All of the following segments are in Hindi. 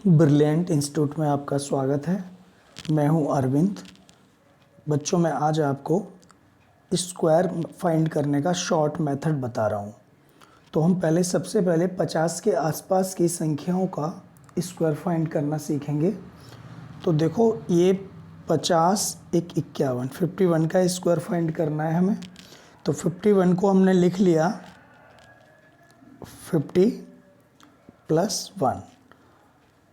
ब्रिलियंट इंस्टीट्यूट में आपका स्वागत है। मैं हूं अरविंद। बच्चों, मैं आज आपको स्क्वायर फाइंड करने का शॉर्ट मेथड बता रहा हूं। तो हम सबसे पहले 50 के आसपास की संख्याओं का स्क्वायर फाइंड करना सीखेंगे। तो देखो, ये 50 एक 51, 51 का स्क्वायर फाइंड करना है हमें। तो 51 को हमने लिख लिया 50 प्लस 1,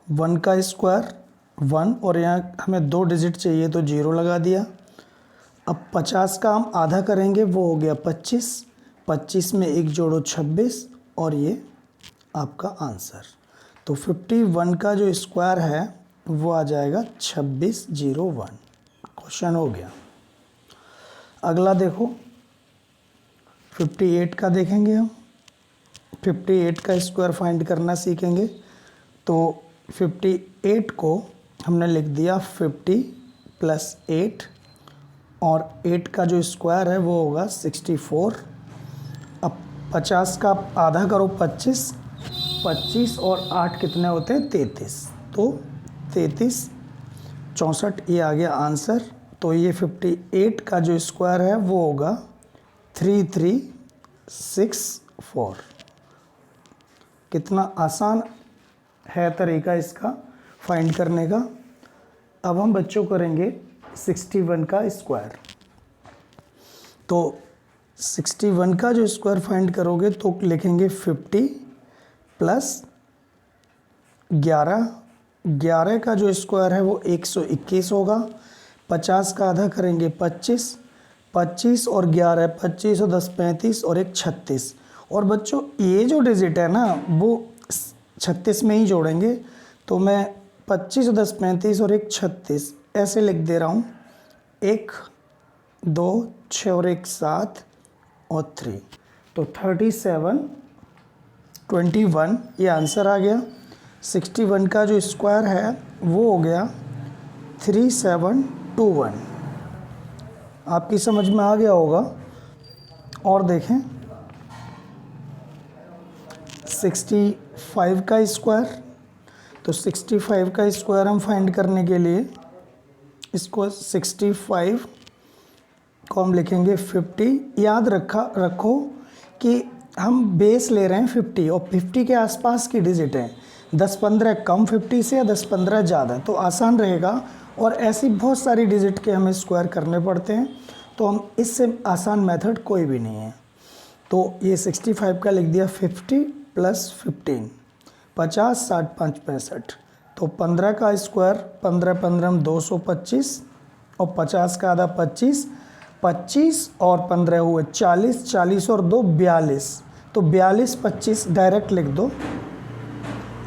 1 का स्क्वायर 1, और यहाँ हमें 2 डिजिट चाहिए तो 0 लगा दिया। अब 50 का हम आधा करेंगे, वो हो गया 25, 25 में 1 जोड़ो 26, और ये आपका आंसर। तो 51 का जो स्क्वायर है वो आ जाएगा 2601। क्वेश्चन हो गया। अगला देखो, 58 का देखेंगे हम। 58 का स्क्वायर फाइंड करना सीखेंगे। तो 58 को हमने लिख दिया 50 प्लस 8, और 8 का जो स्क्वायर है वो होगा 64। अब 50 का आधा करो 25, 25 और 8 कितने होते हैं 33, तो 33 64, ये आ गया आंसर। तो ये 58 का जो स्क्वायर है वो होगा 3364। कितना आसान है तरीका इसका फाइंड करने का। अब हम बच्चों करेंगे 61 का स्क्वायर। तो 61 का जो स्क्वायर फाइंड करोगे तो लिखेंगे 50 प्लस 11, 11 का जो स्क्वायर है वो 121 होगा। 50 का आधा करेंगे 25, 25 और 11, 25 और 10 35, और एक 36। और बच्चों, ये जो डिजिट है ना वो 36 में ही जोड़ेंगे। तो मैं 25 और 10 35 और एक 36 ऐसे लिख दे रहा हूँ। 1 2 6 और एक 7 और 3, तो 37 21 ये आंसर आ गया। 61 का जो स्क्वायर है वो हो गया 3721। आपकी समझ में आ गया होगा। और देखें, 65 का स्क्वायर। तो 65 का स्क्वायर हम फाइंड करने के लिए इसको 65 को हम लिखेंगे 50। याद रखो कि हम बेस ले रहे हैं 50, और 50 के आसपास की डिजिट है। 10-15 कम 50 से, या 10-15 ज़्यादा, तो आसान रहेगा। और ऐसी बहुत सारी डिजिट के हमें स्क्वायर करने पड़ते हैं, तो हम इससे आसान मेथड कोई भी नहीं है। तो ये 65 का लिख दिया 50 प्लस 15, 50 60 5 65। तो 15 का स्क्वायर 15 15 225, और 50 का आधा 25, 25 और 15 हुए 40, 40 और 2 42, तो 42 25 डायरेक्ट लिख दो।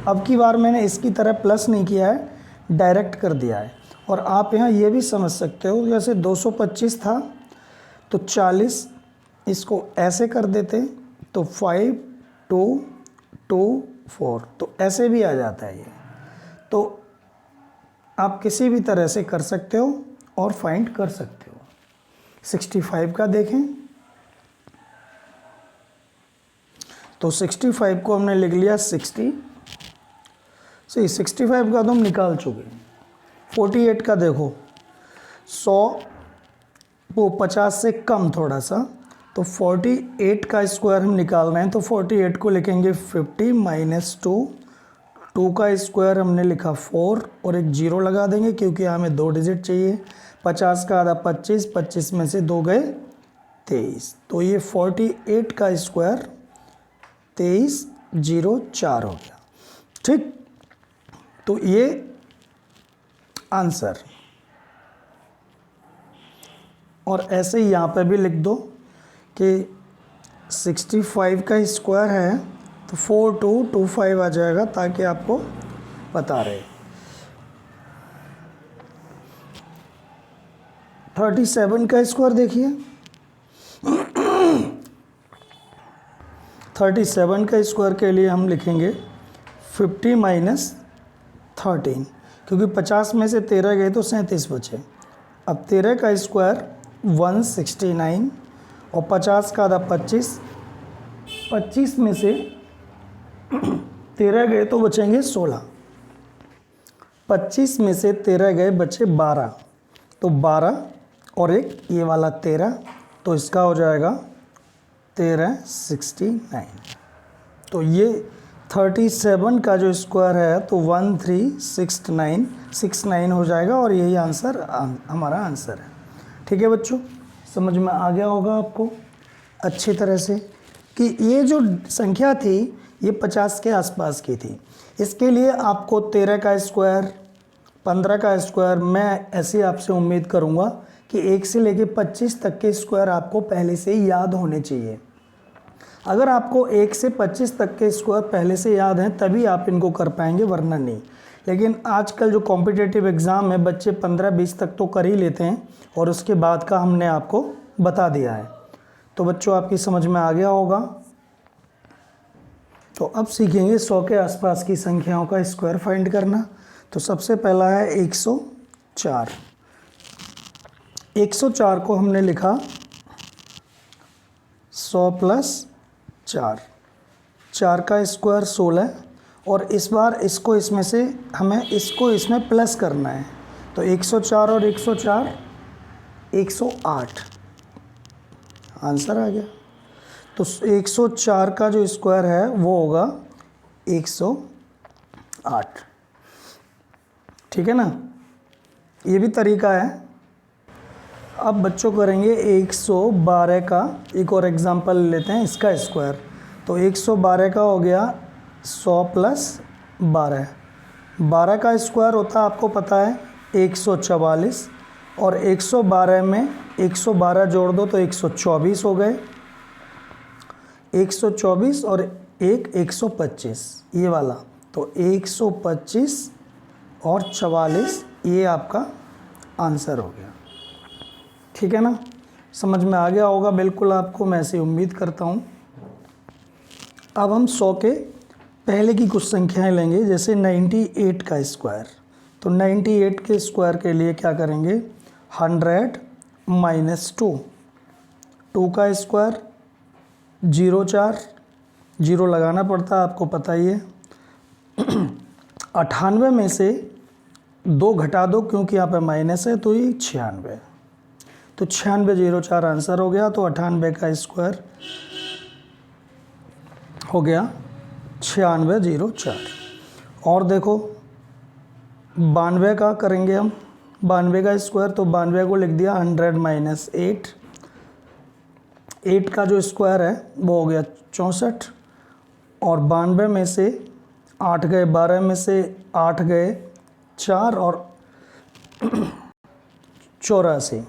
अब की बार मैंने इसकी तरह प्लस नहीं किया है, डायरेक्ट कर दिया है। और आप यहाँ ये भी समझ सकते हो, जैसे 225 था तो 40 इसको ऐसे कर देते तो 5 2 2 4, तो ऐसे भी आ जाता है ये। तो आप किसी भी तरह से कर सकते हो और फाइंड कर सकते हो। 65 का देखें, तो 65 को हमने लिख लिया 60। 65 का तो हम निकाल चुके। 48 का देखो, 100 वो 50 से कम थोड़ा सा, तो 48 का स्क्वायर हम निकाल रहे हैं। तो 48 को लिखेंगे 50 माइनस 2, 2 का स्क्वायर हमने लिखा 4, और एक 0 लगा देंगे क्योंकि हमें 2 डिजिट चाहिए। 50 का आधा 25, 25 में से 2 गए 23, तो ये 48 का स्क्वायर 2304 हो गया। ठीक, तो ये आंसर। और ऐसे ही यहाँ पे भी लिख दो कि 65 का स्क्वायर है तो 4225 आ जाएगा, ताकि आपको बता रहे। 37 का स्क्वायर देखिए। 37 का स्क्वायर के लिए हम लिखेंगे 50 माइनस 13, क्योंकि 50 में से 13 गए तो 37 बचे। अब 13 का स्क्वायर 169, और 50 का आधा 25, 25 में से 13 गए तो बचेंगे 16। 25 में से 13 गए, बचे 12, तो 12 और एक ये वाला 13, तो इसका हो जाएगा 13 69। तो ये 37 का जो स्क्वायर है तो 1369 हो जाएगा और यही आंसर हमारा आंसर है। ठीक है बच्चों, समझ में आ गया होगा आपको अच्छी तरह से कि ये जो संख्या थी ये 50 के आसपास की थी। इसके लिए आपको 13 का स्क्वायर, 15 का स्क्वायर, मैं ऐसे आपसे उम्मीद करूँगा कि 1 से लेके 25 तक के स्क्वायर आपको पहले से ही याद होने चाहिए। अगर आपको 1 से 25 तक के स्क्वायर पहले से याद हैं तभी आप इनको कर पाएंगे, वरना नहीं। लेकिन आजकल जो कॉम्पिटिटिव एग्ज़ाम है बच्चे 15-20 तक तो कर ही लेते हैं और उसके बाद का हमने आपको बता दिया है। तो बच्चों आपकी समझ में आ गया होगा। तो अब सीखेंगे 100 के आसपास की संख्याओं का स्क्वायर फाइंड करना। तो सबसे पहला है 104। 104 को हमने लिखा 100 + 4, 4 का स्क्वायर 16 और इस बार इसको इसमें से हमें इसको इसमें प्लस करना है। तो 104 और 104 108, आंसर आ गया। तो 104 का जो स्क्वायर है वो होगा 108। ठीक है ना, ये भी तरीका है। अब बच्चों करेंगे 112 का एक और एग्जांपल लेते हैं, इसका स्क्वायर। तो 112 का हो गया 100 + 12, 12 का स्क्वायर होता है आपको पता है 144 और 112 में 112 जोड़ दो तो 124 हो गए, 124 और एक 125 ये वाला, तो 125 और 44 ये आपका आंसर हो गया। ठीक है ना, समझ में आ गया होगा बिल्कुल आपको, मैं ऐसी उम्मीद करता हूँ। अब हम 100 के पहले की कुछ संख्याएं लेंगे, जैसे 98 का स्क्वायर। तो 98 के स्क्वायर के लिए क्या करेंगे, 100 - 2, 2 का स्क्वायर 04, 0 लगाना पड़ता है आपको पता ही है। 98 में से 2 घटा दो क्योंकि यहाँ पे माइनस है, तो ये 96, तो 9604 आंसर हो गया। तो 98 का स्क्वायर हो गया 9604। और देखो 92 का करेंगे हम, 92 का स्क्वायर, तो 92 को लिख दिया 100 - 8, 8 का जो स्क्वायर है वो हो गया 64 और 92 में से 8 गए, 12 में से 8 गए 4 और 84,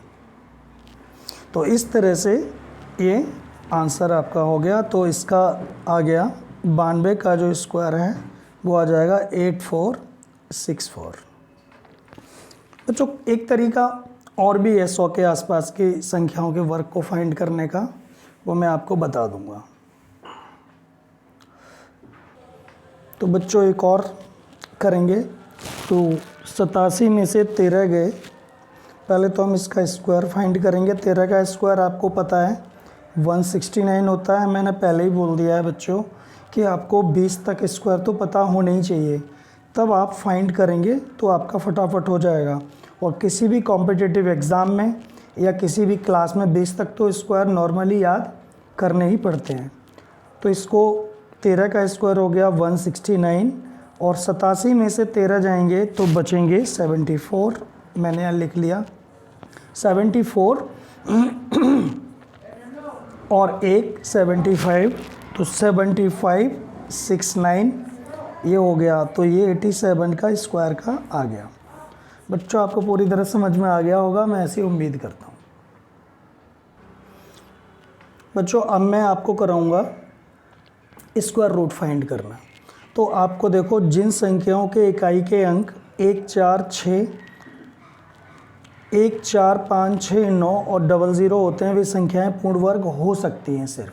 तो इस तरह से ये आंसर आपका हो गया। तो इसका आ गया 92 का जो स्क्वायर है वो आ जाएगा 8464। बच्चों एक तरीका और भी है 100 के आसपास की संख्याओं के वर्ग को फाइंड करने का, वो मैं आपको बता दूंगा। तो बच्चों एक और करेंगे। तो 87 में से 13 गए, पहले तो हम इसका स्क्वायर फाइंड करेंगे। 13 का स्क्वायर आपको पता है 169 होता है, मैंने पहले ही बोल दिया है बच्चों कि आपको 20 तक स्क्वायर तो पता होना ही चाहिए, तब आप फाइंड करेंगे तो आपका फटाफट हो जाएगा। और किसी भी कॉम्पिटिटिव एग्ज़ाम में या किसी भी क्लास में 20 तक तो स्क्वायर नॉर्मली याद करने ही पड़ते हैं। तो इसको 13 का स्क्वायर हो गया 169 और 87 में से 13 जाएंगे तो बचेंगे 74, मैंने यहाँ लिख लिया 74 और एक 75, तो 7569 ये हो गया। तो ये 87 का स्क्वायर का आ गया। बच्चों आपको पूरी तरह समझ में आ गया होगा, मैं ऐसी उम्मीद करता हूँ। बच्चों अब मैं आपको कराऊंगा स्क्वायर रूट फाइंड करना। तो आपको देखो जिन संख्याओं के इकाई के अंक 1 4 6 1 4 5 6 9 और 00 होते हैं वे संख्याएं पूर्ण वर्ग हो सकती हैं सिर्फ,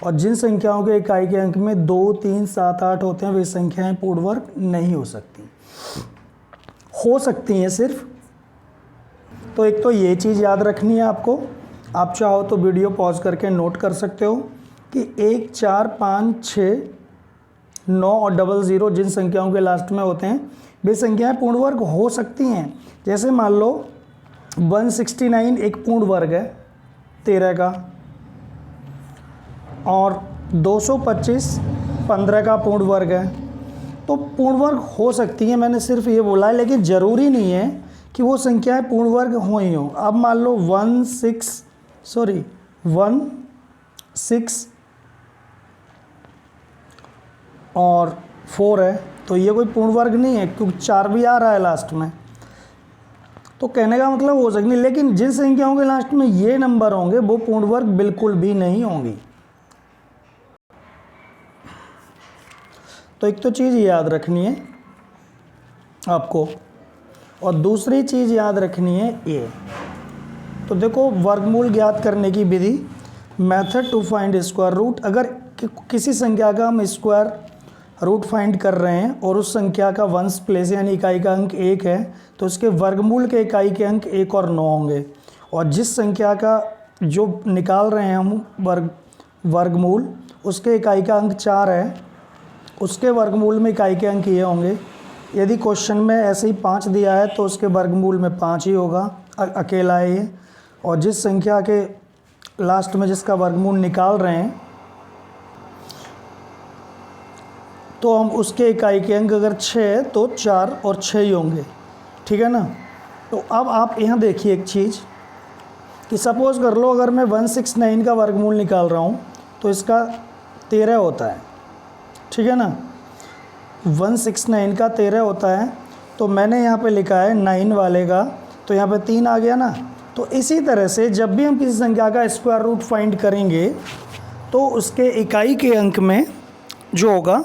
और जिन संख्याओं के इकाई के अंक में 2 3 7 8 होते हैं वे संख्याएं पूर्ण वर्ग नहीं हो सकती, हो सकती हैं सिर्फ। तो एक तो ये चीज़ याद रखनी है आपको, आप चाहो तो वीडियो पॉज करके नोट कर सकते हो कि 1 4 5 6 9 और 00 जिन संख्याओं के लास्ट में होते हैं वे संख्याएं पूर्ण वर्ग हो सकती हैं। जैसे मान लो 169 एक पूर्ण वर्ग है 13 का, और 225 15 का पूर्ण वर्ग है। तो पूर्ण वर्ग हो सकती हैं, मैंने सिर्फ ये बोला है, लेकिन ज़रूरी नहीं है कि वो संख्याएं पूर्ण वर्ग हो ही हो। अब मान लो 16 और 4 है, तो ये कोई पूर्ण वर्ग नहीं है क्योंकि 4 भी आ रहा है लास्ट में। तो कहने का मतलब हो सकती है, लेकिन जिन संख्याओं के लास्ट में ये नंबर होंगे वो पूर्ण वर्ग बिल्कुल भी नहीं होंगी। तो एक तो चीज़ याद रखनी है आपको, और दूसरी चीज़ याद रखनी है ये। तो देखो, वर्गमूल ज्ञात करने की विधि, method to find square root. अगर किसी संख्या का हम स्क्वायर रूट फाइंड कर रहे हैं और उस संख्या का वंश प्लेस यानी इकाई का अंक 1 है, तो उसके वर्गमूल के इकाई के अंक 1 और 9 होंगे। और जिस संख्या का जो निकाल रहे हैं हम वर्गमूल, उसके इकाई का अंक 4 है, उसके वर्गमूल में इकाई के अंक ये होंगे। यदि क्वेश्चन में ऐसे ही 5 दिया है तो उसके वर्गमूल में 5 ही होगा, अकेला है ये। और जिस संख्या के लास्ट में जिसका वर्गमूल निकाल रहे हैं, तो हम उसके इकाई के अंक अगर 6 है तो 4 और 6 ही होंगे, ठीक है ना। तो अब आप यहाँ देखिए एक चीज़ कि सपोज़ कर लो अगर मैं 169 का वर्गमूल निकाल रहा हूँ तो इसका 13 होता है, ठीक है ना। 169 का 13 होता है, तो मैंने यहाँ पे लिखा है 9 वाले का, तो यहाँ पे 3 आ गया ना। तो इसी तरह से जब भी हम किसी संख्या का स्क्वायर रूट फाइंड करेंगे तो उसके इकाई के अंक में जो होगा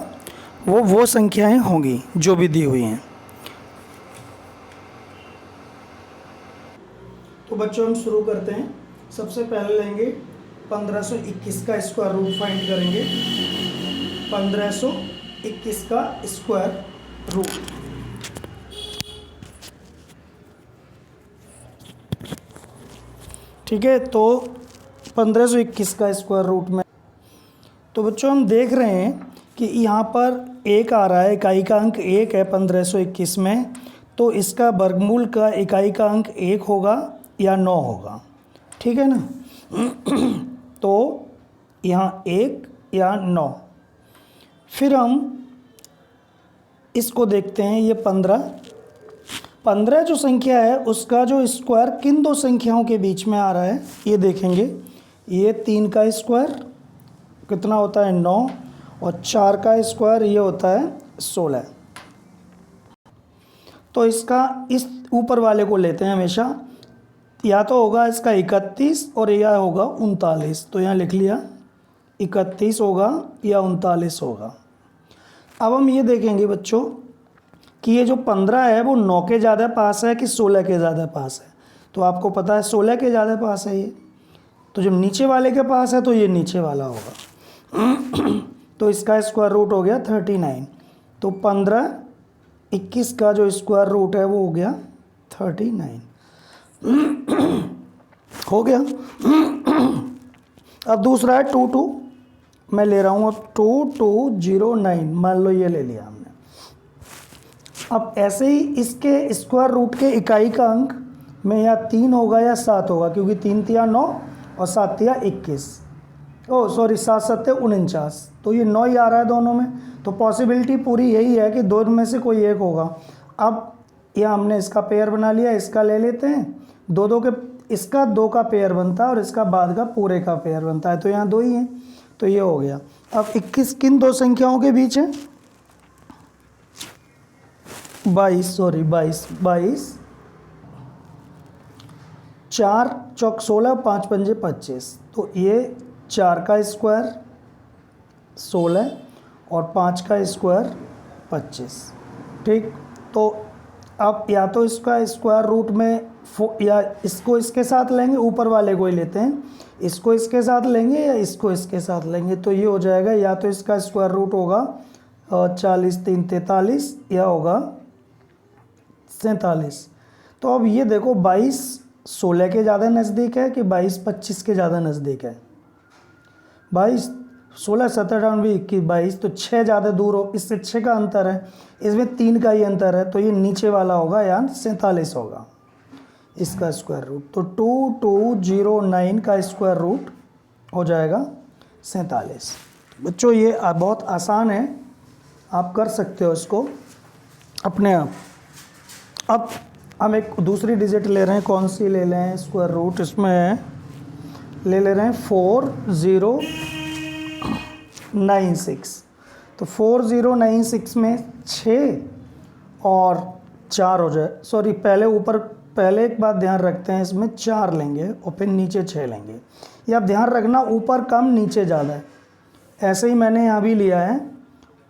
वो संख्याएं होंगी जो भी दी हुई हैं। तो बच्चों हम शुरू करते हैं। सबसे पहले लेंगे 1521 का स्क्वायर रूट फाइंड करेंगे। 1521 का स्क्वायर रूट, ठीक है। तो 1521 का स्क्वायर रूट में तो बच्चों हम देख रहे हैं कि यहाँ पर 1 आ रहा है, इकाई का अंक 1 है 1521 में, तो इसका वर्गमूल का इकाई का अंक 1 होगा या 9 होगा, ठीक है ना। तो यहाँ 1 या 9। फिर हम इसको देखते हैं, ये 15 जो संख्या है उसका जो स्क्वायर किन दो संख्याओं के बीच में आ रहा है ये देखेंगे। ये 3 का स्क्वायर कितना होता है 9, और 4 का स्क्वायर ये होता है 16। तो इसका इस ऊपर वाले को लेते हैं हमेशा, या तो होगा इसका 31 और या होगा 39। तो यहाँ लिख लिया 31 होगा या 39 होगा। अब हम ये देखेंगे बच्चों कि ये जो 15 है वो 9 के ज़्यादा पास है कि 16 के ज़्यादा पास है। तो आपको पता है 16 के ज़्यादा पास है ये, तो जो नीचे वाले के पास है तो ये नीचे वाला होगा। तो इसका स्क्वायर रूट हो गया 39। तो 1521 का जो स्क्वायर रूट है वो हो गया 39 हो गया। अब दूसरा है 22, मैं ले रहा हूँ अब 2209, मान लो ये ले लिया हमने। अब ऐसे ही इसके स्क्वायर रूट के इकाई का अंक में या 3 होगा या 7 होगा, क्योंकि 3 तिया 9 और 7 तिया 21, 7 7 49, तो ये 9 ही आ रहा है दोनों में। तो पॉसिबिलिटी पूरी यही है कि दोनों में से कोई एक होगा। अब यह हमने इसका पेयर बना लिया, इसका ले लेते हैं, दो के इसका 2 का पेयर बनता है और इसका बाद का पूरे का पेयर बनता है, तो यहाँ 2 ही हैं, तो ये हो गया। अब 21 किन दो संख्याओं के बीच है 22 4 चौक 16 5 पंजे 25। तो ये 4 का स्क्वायर 16 और 5 का स्क्वायर 25, ठीक। तो अब या तो इसका स्क्वायर रूट में या इसको इसके साथ लेंगे, ऊपर वाले को ही लेते हैं, इसको इसके साथ लेंगे या इसको इसके साथ लेंगे। तो ये हो जाएगा या तो इसका स्क्वायर रूट होगा 40 3 43 या होगा 47। तो अब ये देखो 22 16 के ज़्यादा नज़दीक है कि 22 25 के ज़्यादा नज़दीक है। 22 16 17 भी 21 22, तो 6 ज़्यादा दूर हो, इससे 6 का अंतर है, इसमें 3 का ही अंतर है, तो ये नीचे वाला होगा यानी 47 होगा इसका स्क्वायर रूट। तो 2209 का स्क्वायर रूट हो जाएगा 47। बच्चों ये बहुत आसान है, आप कर सकते हो इसको अपने आप। अब हम एक दूसरी डिजिट ले रहे हैं, कौन सी ले लें स्क्वायर रूट, इसमें ले रहे हैं 4096। तो 4096 में 6 और 4 हो जाए, सॉरी पहले एक बात ध्यान रखते हैं, इसमें 4 लेंगे और फिर नीचे 6 लेंगे। या ध्यान रखना ऊपर कम नीचे ज़्यादा है, ऐसे ही मैंने यहाँ भी लिया है,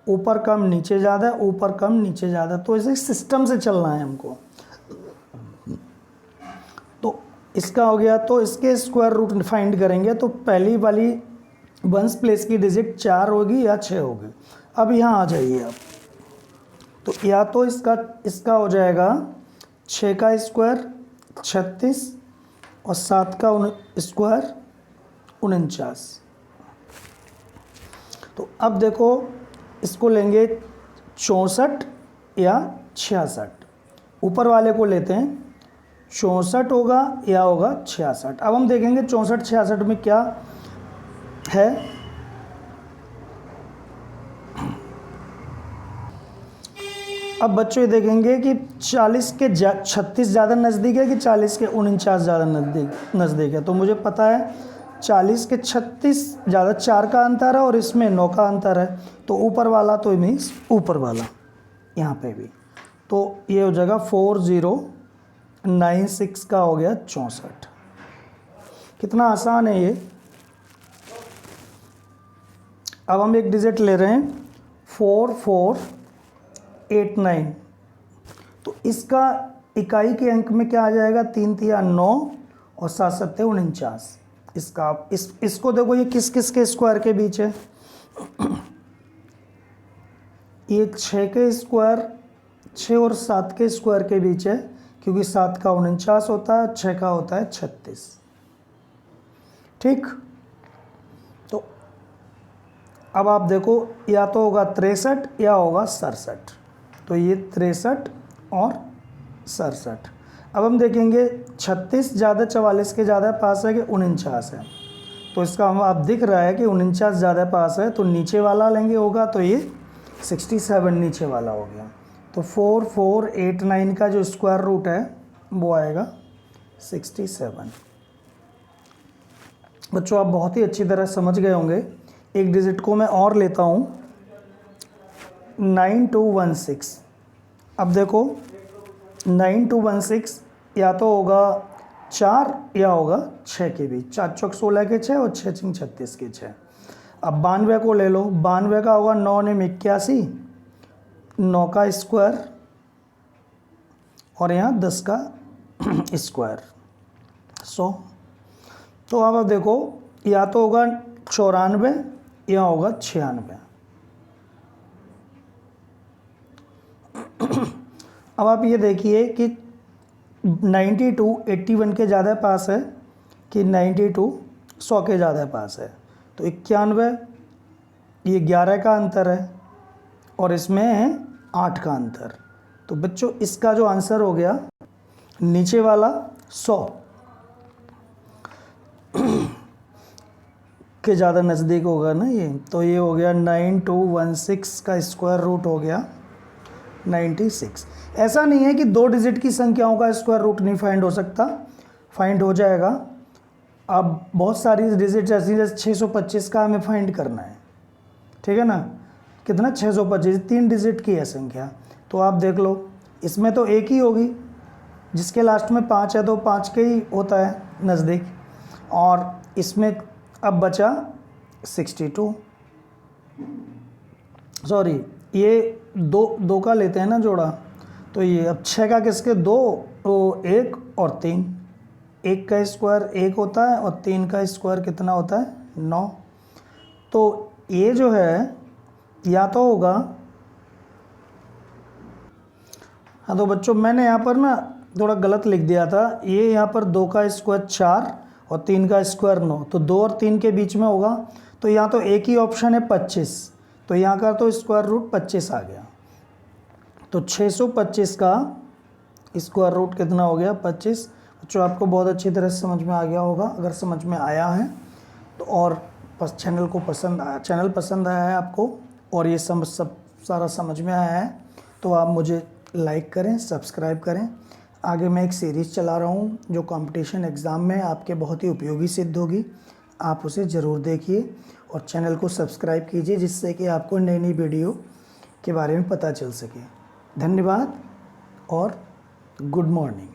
ऊपर कम नीचे ज़्यादा है, ऊपर कम नीचे ज़्यादा, तो इसे सिस्टम से चलना है हमको। तो इसका हो गया, तो इसके स्क्वायर रूट फाइंड करेंगे, तो पहली वाली वंस प्लेस की डिजिट 4 होगी या 6 होगी। अब यहाँ आ जाइए आप, तो या तो इसका हो जाएगा 6 का स्क्वायर 36 और 7 का स्क्वायर 49। तो अब देखो इसको लेंगे 64 या 66, ऊपर वाले को लेते हैं, 64 होगा या होगा 66। अब हम देखेंगे 64 66 में क्या है। अब बच्चों ये देखेंगे कि 40 के 36 ज़्यादा नज़दीक है कि 40 के 49 ज़्यादा नज़दीक है। तो मुझे पता है 40 के 36 ज़्यादा, 4 का अंतर है और इसमें 9 का अंतर है, तो ऊपर वाला तो मीन्स ऊपर वाला यहाँ पे भी, तो ये हो जाएगा 4096 का हो गया 64। कितना आसान है ये। अब हम एक डिजिट ले रहे हैं 4489, तो इसका इकाई के अंक में क्या आ जाएगा, 3 तिया 9 और 7 सत्ते 49। इसका इसको देखो, ये किस किस के स्क्वायर के बीच है, ये 6 के स्क्वायर 6 और 7 के स्क्वायर के बीच है, क्योंकि 7 का 49 होता है, 6 का होता है 36। ठीक, तो अब आप देखो या तो होगा 63 या होगा 67, तो ये 63 और 67। अब हम देखेंगे 36 ज़्यादा 44 के ज़्यादा पास है कि 49 है, तो इसका हम अब दिख रहा है कि 49 ज़्यादा पास है, तो नीचे वाला लेंगे होगा, तो ये 67 नीचे वाला हो गया। तो 4489 का जो स्क्वायर रूट है वो आएगा 67। बच्चों आप बहुत ही अच्छी तरह समझ गए होंगे। एक डिजिट को मैं और लेता हूँ 9216। अब देखो 9216 या तो होगा 4 या होगा 6 के बीच, 4 चौक 16 के 6 और 6 चिंग 36 के 6। अब 92 को ले लो, 92 का होगा 9 ने 81, 9 का स्क्वायर और यहाँ 10 का स्क्वायर 100। तो अब देखो या तो होगा 94 या होगा 96। अब आप ये देखिए कि 92 81 के ज़्यादा पास है कि 92 100 के ज़्यादा पास है, तो 91 ये 11 का अंतर है और इसमें है 8 का अंतर। तो बच्चों इसका जो आंसर हो गया नीचे वाला 100 के ज़्यादा नज़दीक होगा ना ये, तो ये हो गया 9216 का स्क्वायर रूट हो गया 96। ऐसा नहीं है कि 2 डिजिट की संख्याओं का स्क्वायर रूट नहीं फाइंड हो सकता, फाइंड हो जाएगा। अब बहुत सारी डिजिट ऐसी जैसे 625 का हमें फाइंड करना है, ठीक है ना, कितना 625 3 डिजिट की है संख्या, तो आप देख लो इसमें तो एक ही होगी, जिसके लास्ट में 5 है तो 5 के ही होता है नज़दीक, और इसमें अब बचा 62, सॉरी ये दो का लेते हैं ना जोड़ा, तो ये अब 6 का किसके 2, तो 1 और 3, 1 का स्क्वायर 1 होता है और 3 का स्क्वायर कितना होता है 9। तो ये जो है या तो होगा, हाँ तो बच्चों मैंने यहाँ पर ना थोड़ा गलत लिख दिया था, ये यहाँ पर 2 का स्क्वायर 4 और 3 का स्क्वायर 9, तो 2 और 3 के बीच में होगा। तो यहाँ तो एक ही ऑप्शन है 25, तो यहाँ का तो स्क्वायर रूट 25 आ गया। तो 625 का स्क्वायर रूट कितना हो गया 25। जो आपको बहुत अच्छी तरह से समझ में आ गया होगा। अगर समझ में आया है तो और चैनल पसंद आया है आपको और ये सब सारा समझ में आया है तो आप मुझे लाइक करें, सब्सक्राइब करें। आगे मैं एक सीरीज़ चला रहा हूँ जो कंपटीशन एग्ज़ाम में आपके बहुत ही उपयोगी सिद्ध होगी। आप उसे ज़रूर देखिए और चैनल को सब्सक्राइब कीजिए जिससे कि आपको नई नई वीडियो के बारे में पता चल सके। धन्यवाद और गुड मॉर्निंग।